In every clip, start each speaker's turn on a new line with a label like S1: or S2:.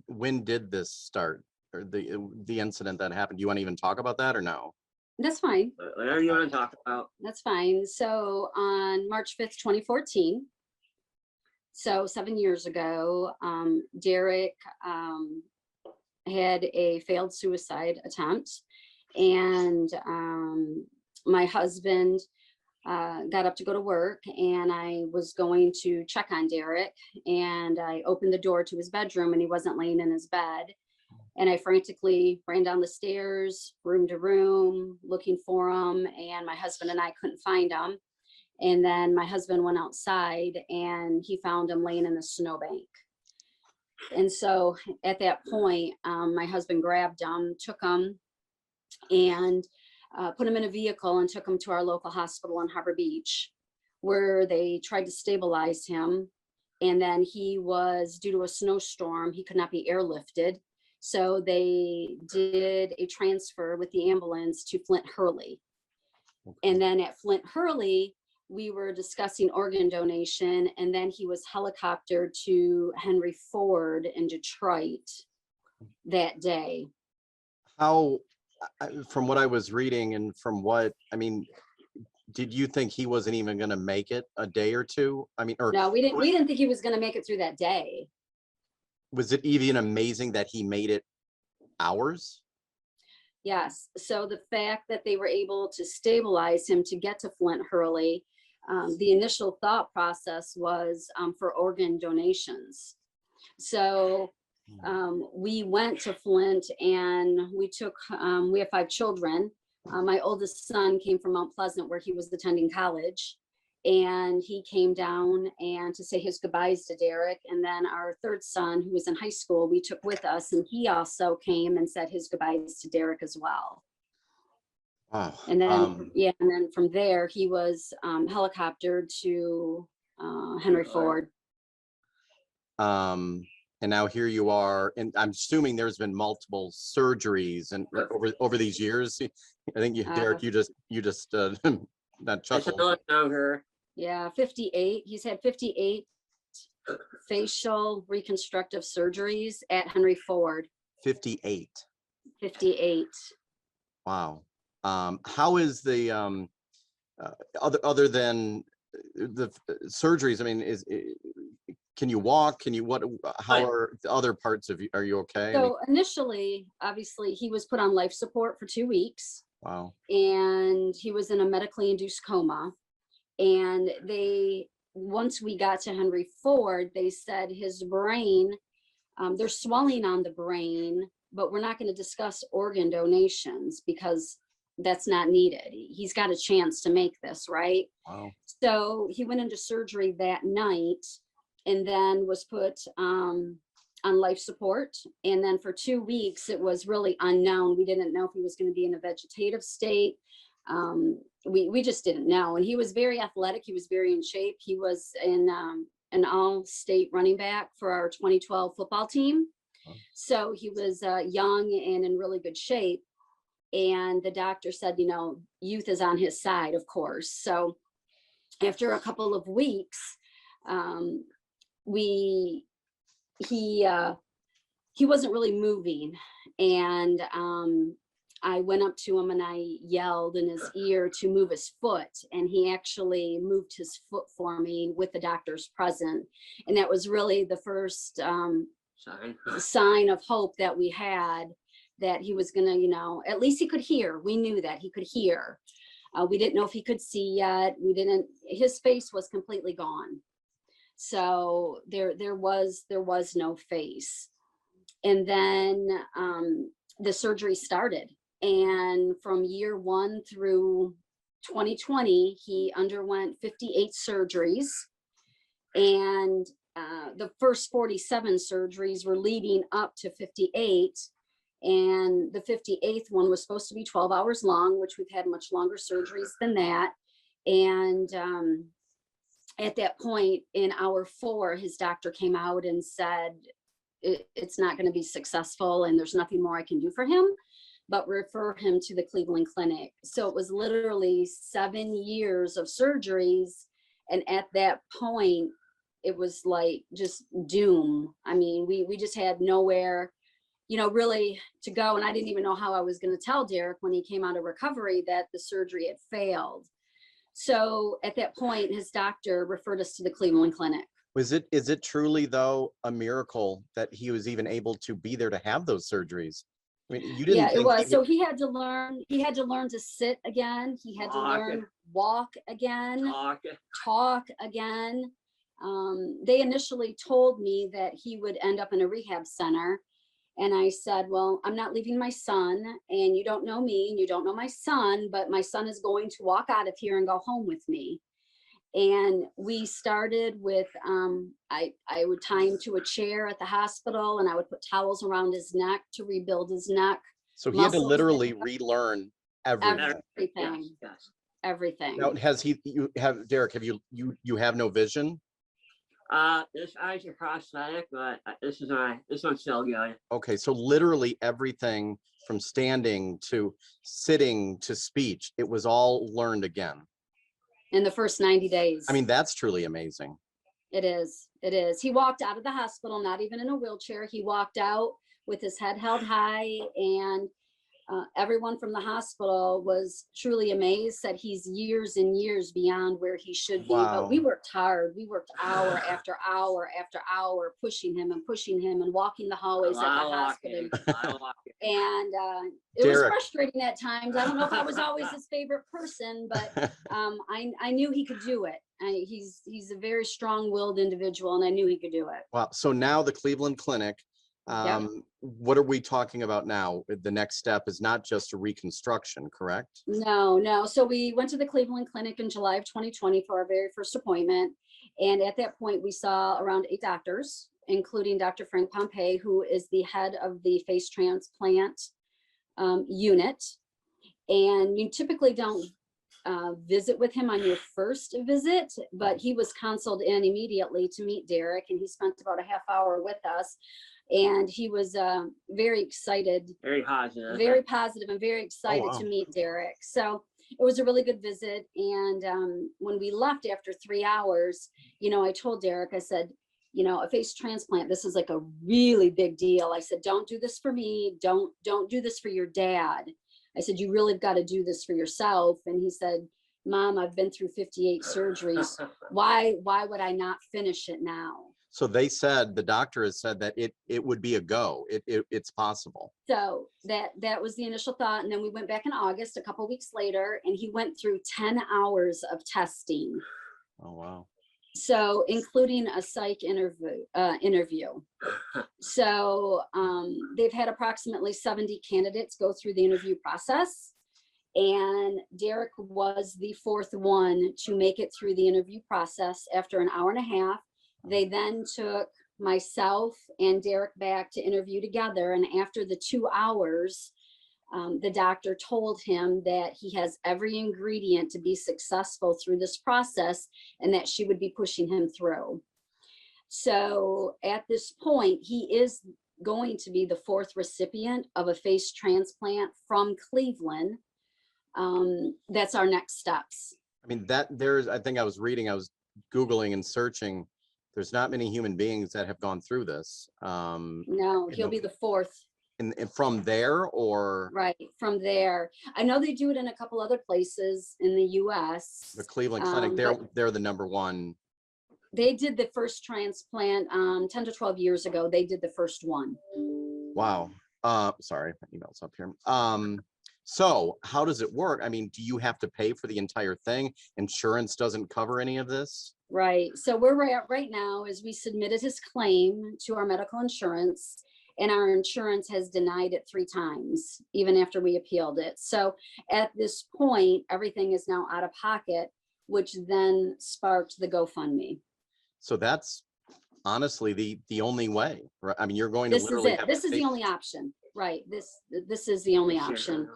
S1: when did this start, or the incident that happened? Do you want to even talk about that or no?
S2: That's fine.
S3: Whatever you want to talk about.
S2: That's fine. So on March 5th, 2014, so 7 years ago, Derek had a failed suicide attempt, and my husband got up to go to work, and I was going to check on Derek, and I opened the door to his bedroom, and he wasn't laying in his bed. And I frantically ran down the stairs, room to room, looking for him. And my husband and I couldn't find him. And then my husband went outside and he found him laying in the snowbank. And so at that point, my husband grabbed him, took him, and put him in a vehicle and took him to our local hospital in Harbor Beach, where they tried to stabilize him. And then he was, due to a snowstorm, he could not be airlifted. So they did a transfer with the ambulance to Flint Hurley. And then at Flint Hurley, we were discussing organ donation, and then he was helicoptered to Henry Ford in Detroit that day.
S1: How, from what I was reading and from what, I mean, did you think he wasn't even going to make it a day or two? I mean, or
S2: no, we didn't think he was going to make it through that day.
S1: Was it even amazing that he made it hours?
S2: Yes. So the fact that they were able to stabilize him to get to Flint Hurley, the initial thought process was for organ donations. So we went to Flint, and we took, we have 5 children. My oldest son came from Mount Pleasant, where he was attending college. And he came down and to say his goodbyes to Derek. And then our 3rd son, who was in high school, we took with us, and he also came and said his goodbyes to Derek as well.
S1: Wow.
S2: And then, and then from there, he was helicoptered to Henry Ford.
S1: And now here you are, and I'm assuming there's been multiple surgeries and over these years. I think Derek, you just that chuckle.
S2: Yeah, 58. He's had 58 facial reconstructive surgeries at Henry Ford.
S1: 58.
S2: 58.
S1: Wow. How is the other than the surgeries? I mean, can you walk? Can you how are the other parts of you? Are you okay?
S2: So initially, obviously, he was put on life support for 2 weeks.
S1: Wow. And
S2: he was in a medically induced coma. And once we got to Henry Ford, they said his brain, there's swelling on the brain, but we're not going to discuss organ donations because that's not needed. He's got a chance to make this, right?
S1: Wow.
S2: So he went into surgery that night and then was put on life support. And then for 2 weeks, it was really unknown. We didn't know if he was going to be in a vegetative state. We just didn't know. And he was very athletic. He was very in shape. He was in an all-state running back for our 2012 football team. So he was young and in really good shape. And the doctor said, youth is on his side, of course. So after a couple of weeks, he wasn't really moving. And I went up to him and I yelled in his ear to move his foot, and he actually moved his foot for me with the doctors present. And that was really the first sign of hope that we had, that he was gonna, at least he could hear. We knew that he could hear. We didn't know if he could see yet. His face was completely gone. So there was no face. And then the surgery started. And from year 1 through 2020, he underwent 58 surgeries. And the first 47 surgeries were leading up to 58. And the 58th one was supposed to be 12 hours long, which we've had much longer surgeries than that. And at that point in hour 4, his doctor came out and said, it's not going to be successful and there's nothing more I can do for him, but refer him to the Cleveland Clinic. So it was literally 7 years of surgeries. And at that point, it was like just doom. I mean, we just had nowhere, really to go. And I didn't even know how I was going to tell Derek when he came out of recovery that the surgery had failed. So at that point, his doctor referred us to the Cleveland Clinic.
S1: Is it truly though a miracle that he was even able to be there to have those surgeries? I mean, you didn't
S2: Yeah, it
S1: think
S2: was. So he had to learn to sit again. He had to learn walk again, talk again. They initially told me that he would end up in a rehab center. And I said, well, I'm not leaving my son, and you don't know me and you don't know my son, but my son is going to walk out of here and go home with me. And we started with, I would tie him to a chair at the hospital, and I would put towels around his neck to rebuild his neck.
S1: So he had to
S2: muscles,
S1: literally relearn everything.
S2: everything,
S3: Yes.
S2: everything.
S1: Now, Derek, have you have no vision?
S3: This eye's a prosthetic, but this one's still good.
S1: Okay, so literally everything from standing to sitting to speech, it was all learned again.
S2: In the first 90 days.
S1: I mean, that's truly amazing.
S2: It is. It is. He walked out of the hospital, not even in a wheelchair. He walked out with his head held high, and everyone from the hospital was truly amazed that he's years and years beyond where he should be.
S1: Wow.
S2: But we worked hard. We worked hour after hour after hour, pushing him and walking the hallways at the hospital. And it was
S1: Derek.
S2: frustrating at times. I don't know if I was always his favorite person, but I knew he could do it. He's a very strong-willed individual, and I knew he could do it.
S1: Wow. So now the Cleveland Clinic,
S2: Yep.
S1: what are we talking about now? The next step is not just a reconstruction, correct?
S2: No. So we went to the Cleveland Clinic in July of 2020 for our very first appointment. And at that point, we saw around 8 doctors, including Dr. Frank Pompey, who is the head of the face transplant unit. And you typically don't visit with him on your first visit, but he was consulted in immediately to meet Derek, and he spent about a half hour with us. And he was very excited, very positive and very excited to meet Derek. So it was a really good visit. And when we left after 3 hours, I told Derek, I said, a face transplant, this is like a really big deal. I said, don't do this for me. Don't do this for your dad. I said, you really got to do this for yourself. And he said, Mom, I've been through 58 surgeries. Why would I not finish it now?
S1: So they said, the doctor has said that it would be a go. It's possible.
S2: So that was the initial thought. And then we went back in August, a couple of weeks later, and he went through 10 hours of testing.
S1: Oh, wow.
S2: So including a psych interview. So they've had approximately 70 candidates go through the interview process. And Derek was the 4th one to make it through the interview process after an hour and a half. They then took myself and Derek back to interview together. And after the 2 hours, the doctor told him that he has every ingredient to be successful through this process, and that she would be pushing him through. So at this point, he is going to be the 4th recipient of a face transplant from Cleveland. That's our next steps.
S1: I mean, I think I was Googling and searching. There's not many human beings that have gone through this.
S2: No, he'll be the 4th.
S1: And from there, or?
S2: Right, from there. I know they do it in a couple other places in the US.
S1: The Cleveland Clinic, they're the number one.
S2: They did the first transplant 10 to 12 years ago. They did the first one.
S1: Wow. Sorry, my email's up here. So how does it work? I mean, do you have to pay for the entire thing? Insurance doesn't cover any of this?
S2: Right. So where we're at right now is we submitted his claim to our medical insurance, and our insurance has denied it 3 times, even after we appealed it. So at this point, everything is now out of pocket, which then sparked the GoFundMe.
S1: So that's honestly the only way, right? I mean, you're going to literally have
S2: this is the only option, right? This is the only option.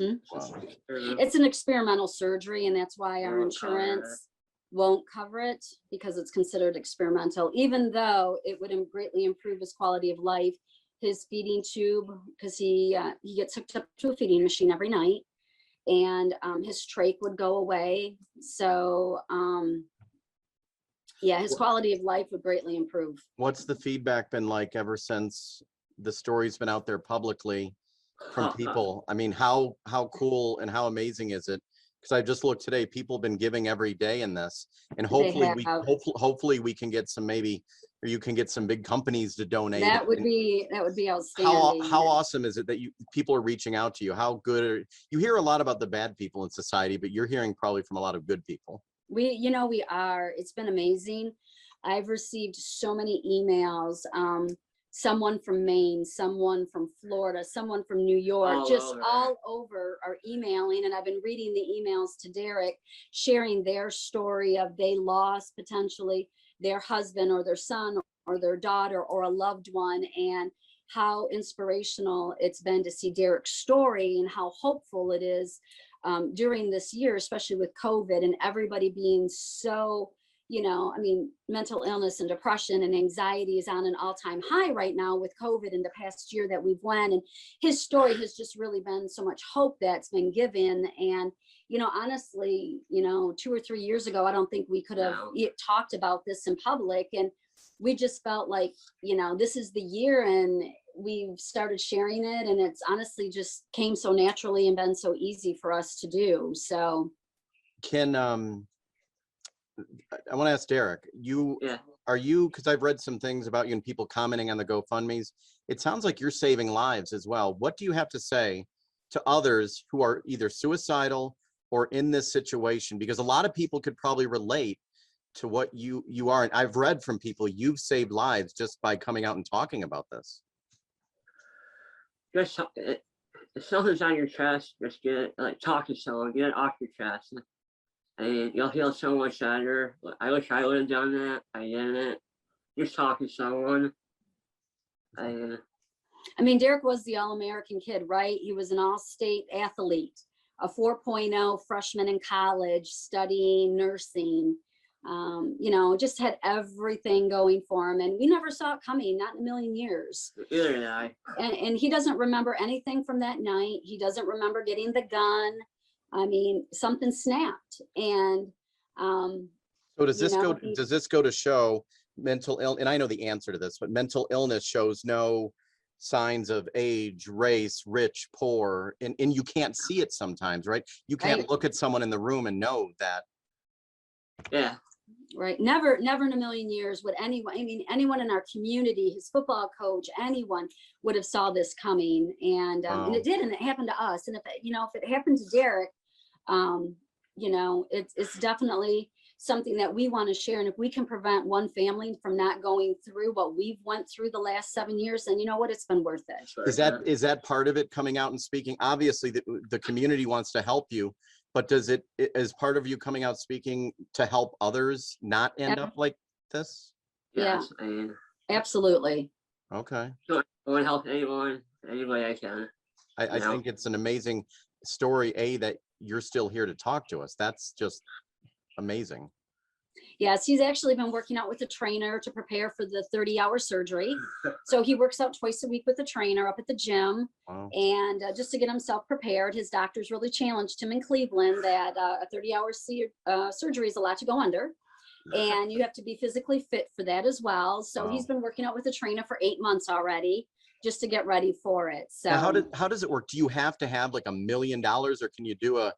S1: Wow.
S2: It's an experimental surgery, and that's why our insurance won't cover it, because it's considered experimental, even though it would greatly improve his quality of life. His feeding tube, because he gets hooked up to a feeding machine every night, and his trach would go away. So Yeah, his quality of life would greatly improve.
S1: What's the feedback been like ever since the story's been out there publicly from people? I mean, how cool and how amazing is it? Because I just looked today, people have been giving every day in this, and hopefully
S2: have.
S1: hopefully we can get some, maybe, or you can get some big companies to donate.
S2: That would be outstanding.
S1: How awesome is it that people are reaching out to you? How good you hear a lot about the bad people in society, but you're hearing probably from a lot of good people.
S2: We are. It's been amazing. I've received so many emails. Someone from Maine, someone from Florida, someone from New York, all over are emailing. And I've been reading the emails to Derek, sharing their story of they lost potentially their husband or their son or their daughter or a loved one, and how inspirational it's been to see Derek's story and how hopeful it is during this year, especially with COVID and everybody being so, I mean, mental illness and depression and anxiety is on an all-time high right now with COVID in the past year that we've went. And his story has just really been so much hope that's been given. And, honestly, 2 or 3 years ago, I don't think we could have talked about this in public. And we just felt like, this is the year, and we've started sharing it, and it's honestly just came so naturally and been so easy for us to do. So
S1: I want to ask Derek, are you, because I've read some things about you and people commenting on the GoFundMe's, it sounds like you're saving lives as well. What do you have to say to others who are either suicidal or in this situation? Because a lot of people could probably relate to what you are. And I've read from people, you've saved lives just by coming out and talking about this.
S3: Just if something's on your chest, just talk to someone, get it off your chest, and you'll feel so much better. I wish I would have done that. I didn't. Just talk to someone.
S2: I mean, Derek was the All-American kid, right? He was an all-state athlete, a 4.0 freshman in college, studying nursing. Just had everything going for him, and we never saw it coming, not in a million years.
S3: Either did I.
S2: And he doesn't remember anything from that night. He doesn't remember getting the gun. I mean, something snapped. And
S1: so does this go to show mental illness? And I know the answer to this, but mental illness shows no signs of age, race, rich, poor, and you can't see it sometimes, right? You can't look at someone in the room and know that.
S3: Yeah.
S2: Right. Never in a million years would anyone, anyone in our community, his football coach, anyone would have saw this coming. And it did, and it happened to us. And if it happened to Derek, it's definitely something that we want to share. And if we can prevent one family from not going through what we've went through the last 7 years, then you know what, it's been worth it.
S1: Is that part of it, coming out and speaking? Obviously the community wants to help you, but does it, is part of you coming out speaking to help others not end up like this?
S3: Yes,
S2: yeah, absolutely.
S1: Okay.
S3: I want to help anyone, anybody I can.
S1: I think it's an amazing story, that you're still here to talk to us. That's just amazing.
S2: Yes, he's actually been working out with a trainer to prepare for the 30-hour surgery. So he works out twice a week with a trainer up at the gym. Wow. And just to get himself prepared. His doctors really challenged him in Cleveland that a 30-hour surgery is a lot to go under. And you have to be physically fit for that as well. So wow. He's been working out with a trainer for 8 months already, just to get ready for it. So
S1: now how does it work? Do you have to have like $1 million, or can you do a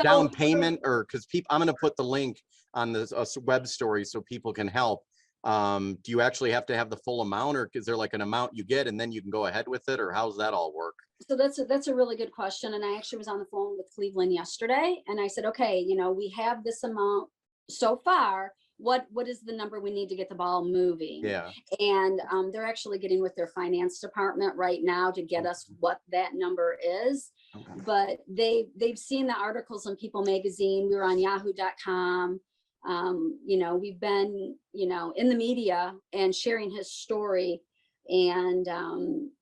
S1: down payment? Or because I'm going to put the link on this web story so people can help. Do you actually have to have the full amount, or is there like an amount you get and then you can go ahead with it, or how's that all work?
S2: So that's a really good question. And I actually was on the phone with Cleveland yesterday, and I said, okay, we have this amount so far. What is the number we need to get the ball moving? Yeah. And they're actually getting with their finance department right now to get us what that number is. Okay. But they've seen the articles in People magazine. We were on yahoo.com. We've been, in the media and sharing his story. And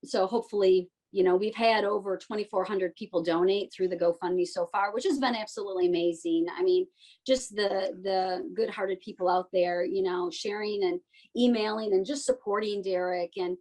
S2: so hopefully, we've had over 2,400 people donate through the GoFundMe so far, which has been absolutely amazing. I mean, just the good-hearted people out there, sharing and emailing and just supporting Derek. And,